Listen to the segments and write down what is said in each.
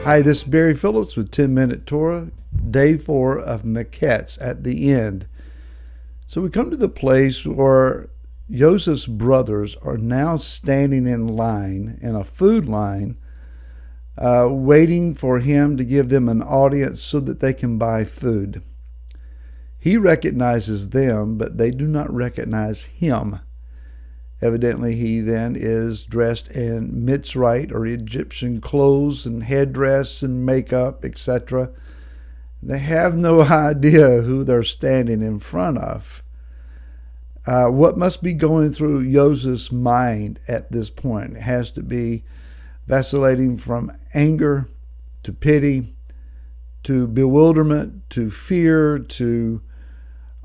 Hi, this is Barry Phillips with 10-Minute Torah, day 4 of Miketz at the end. So we come to the place where Joseph's brothers are now standing in line, in a food line, waiting for him to give them an audience so that they can buy food. He recognizes them, but they do not recognize him. Evidently, he then is dressed in Mitsrite or Egyptian clothes and headdress and makeup, etc. They have no idea who they're standing in front of. What must be going through Joseph's mind at this point? It has to be vacillating from anger to pity to bewilderment to fear to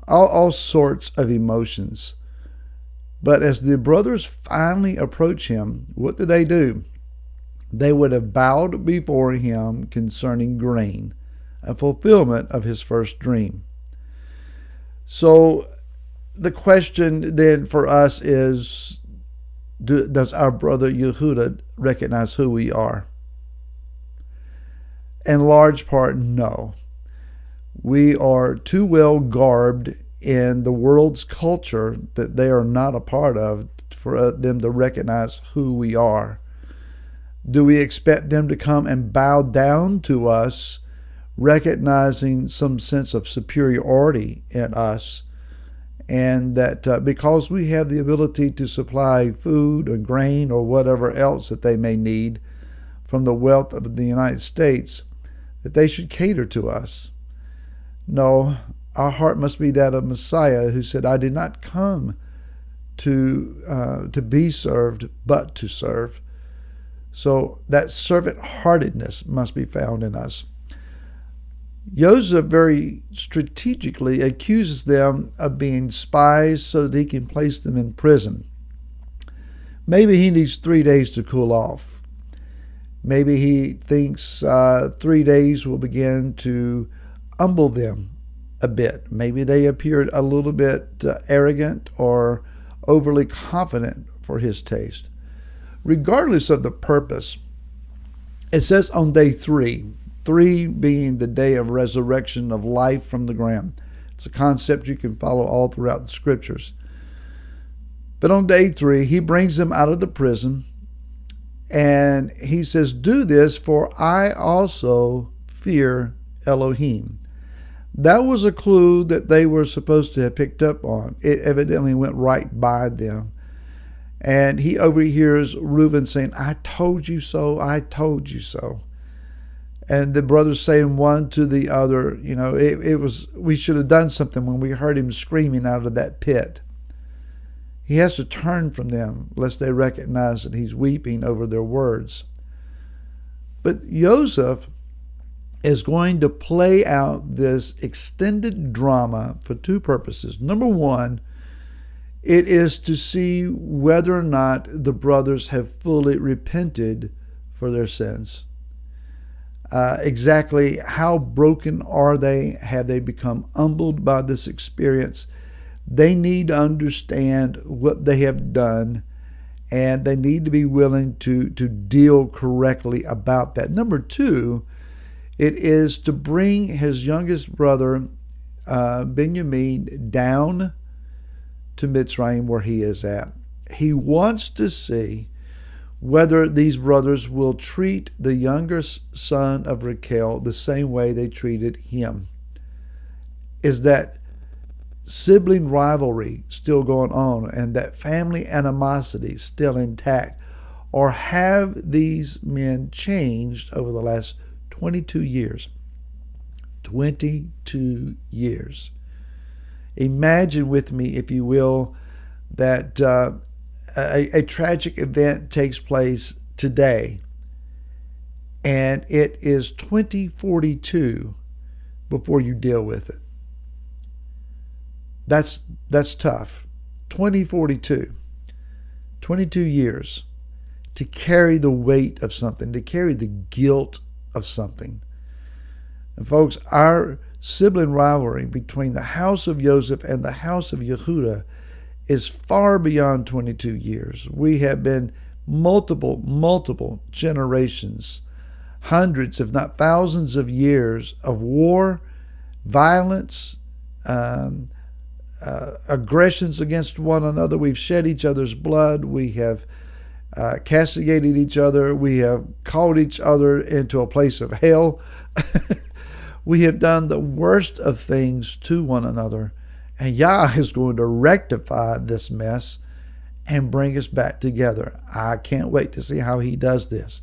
all sorts of emotions. But as the brothers finally approach him, what do? They would have bowed before him concerning grain, a fulfillment of his first dream. So the question then for us is, does our brother Yehuda recognize who we are? In large part, no. We are too well garbed in the world's culture that they are not a part of for them to recognize who we are. Do we expect them to come and bow down to us, recognizing some sense of superiority in us, and that because we have the ability to supply food or grain or whatever else that they may need from the wealth of the United States, that they should cater to us? No. Our heart must be that of Messiah, who said, I did not come to be served, but to serve. So that servant-heartedness must be found in us. Joseph very strategically accuses them of being spies so that he can place them in prison. Maybe he needs 3 days to cool off. Maybe he thinks 3 days will begin to humble them a bit. Maybe they appeared a little bit arrogant or overly confident for his taste. Regardless of the purpose, it says on day 3 being the day of resurrection of life from the ground. It's a concept you can follow all throughout the scriptures. But on day 3, he brings them out of the prison and he says, do this, for I also fear Elohim. That was a clue that they were supposed to have picked up on. It evidently went right by them. And he overhears Reuben saying, I told you so, I told you so. And the brothers saying one to the other, we should have done something when we heard him screaming out of that pit. He has to turn from them, lest they recognize that he's weeping over their words. But Yoseph is going to play out this extended drama for 2 purposes. Number 1, it is to see whether or not the brothers have fully repented for their sins. Exactly how broken are they? Have they become humbled by this experience? They need to understand what they have done, and they need to be willing to deal correctly about that. Number 2, it is to bring his youngest brother, Benjamin, down to Mitsrayim where he is at. He wants to see whether these brothers will treat the younger son of Rachel the same way they treated him. Is that sibling rivalry still going on and that family animosity still intact? Or have these men changed over the last 22 years. 22 years. Imagine with me, if you will, that a tragic event takes place today and it is 2042 before you deal with it. That's tough. 2042. 22 years to carry the weight of something, to carry the guilt of something. And folks, our sibling rivalry between the house of Yosef and the house of Yehuda is far beyond 22 years. We have been multiple generations hundreds, if not thousands of years of war, violence, aggressions against one another. We've shed each other's blood. We have castigated each other. We have called each other into a place of hell. We have done the worst of things to one another. And Yah is going to rectify this mess and bring us back together. I can't wait to see how he does this.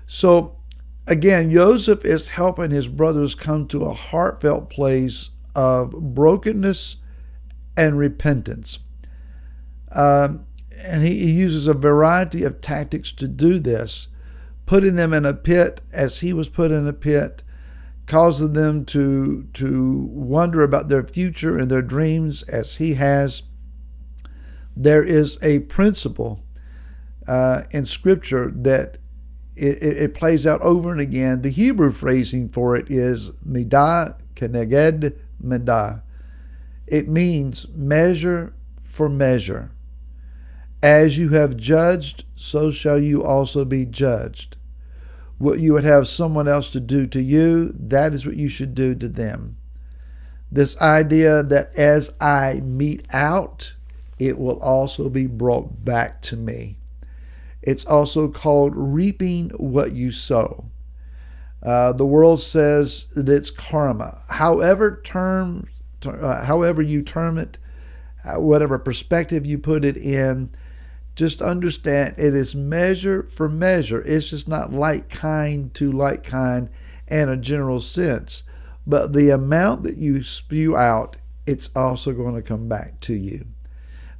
So, again, Yoseph is helping his brothers come to a heartfelt place of brokenness and repentance. And he uses a variety of tactics to do this, putting them in a pit as he was put in a pit, causing them to wonder about their future and their dreams as he has. There is a principle in Scripture that it plays out over and again. The Hebrew phrasing for it is midah keneged midah. It means measure for measure. As you have judged, so shall you also be judged. What you would have someone else to do to you, that is what you should do to them. This idea that as I mete out, it will also be brought back to me. It's also called reaping what you sow. The world says that it's karma. However you term it, whatever perspective you put it in, just understand it is measure for measure. It's just not like kind to like kind in a general sense. But the amount that you spew out, it's also going to come back to you.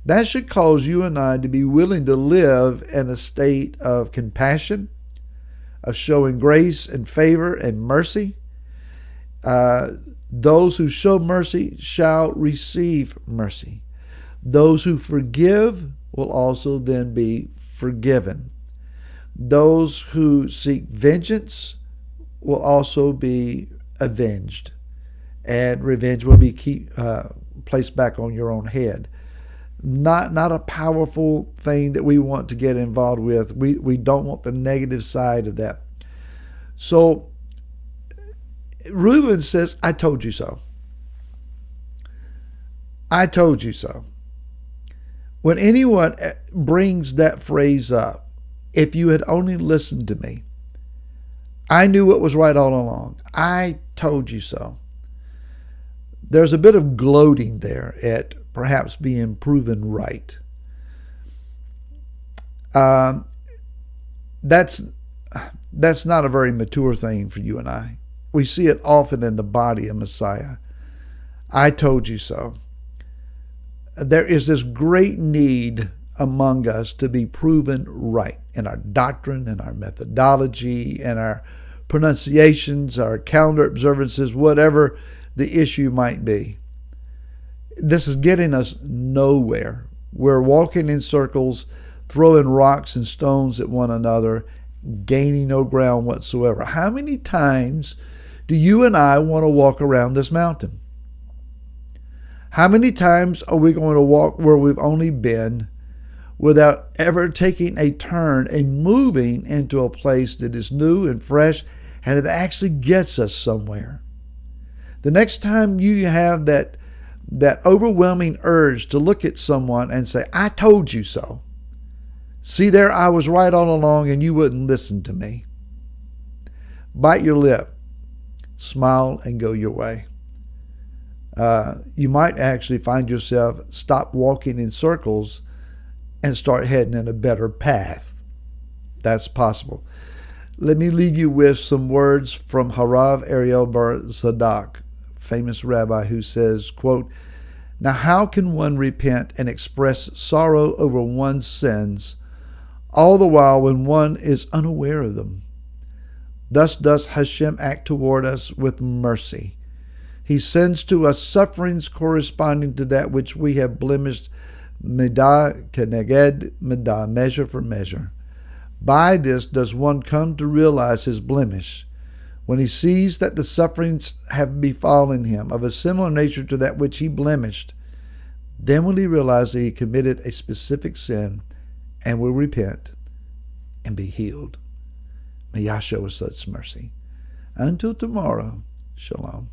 That should cause you and I to be willing to live in a state of compassion, of showing grace and favor and mercy. Those who show mercy shall receive mercy. Those who forgive will also then be forgiven. Those who seek vengeance will also be avenged, and revenge will be placed back on your own head. Not a powerful thing that we want to get involved with. We don't want the negative side of that. So Reuben says, I told you so. I told you so. When anyone brings that phrase up, if you had only listened to me, I knew what was right all along. I told you so. There's a bit of gloating there at perhaps being proven right. That's not a very mature thing for you and I. We see it often in the body of Messiah. I told you so. There is this great need among us to be proven right in our doctrine, in our methodology, in our pronunciations, our calendar observances, whatever the issue might be. This is getting us nowhere. We're walking in circles, throwing rocks and stones at one another, gaining no ground whatsoever. How many times do you and I want to walk around this mountain? How many times are we going to walk where we've only been without ever taking a turn and moving into a place that is new and fresh and it actually gets us somewhere? The next time you have that overwhelming urge to look at someone and say, I told you so. See there, I was right all along and you wouldn't listen to me. Bite your lip, smile, and go your way. You might actually find yourself stop walking in circles and start heading in a better path. That's possible. Let me leave you with some words from Harav Ariel Bar Zadok, famous rabbi, who says, quote, now how can one repent and express sorrow over one's sins, all the while when one is unaware of them? Thus does Hashem act toward us with mercy. He sends to us sufferings corresponding to that which we have blemished, midah keneged midah, measure for measure. By this does one come to realize his blemish. When he sees that the sufferings have befallen him of a similar nature to that which he blemished, then will he realize that he committed a specific sin and will repent and be healed. May Yah show us such mercy. Until tomorrow, shalom.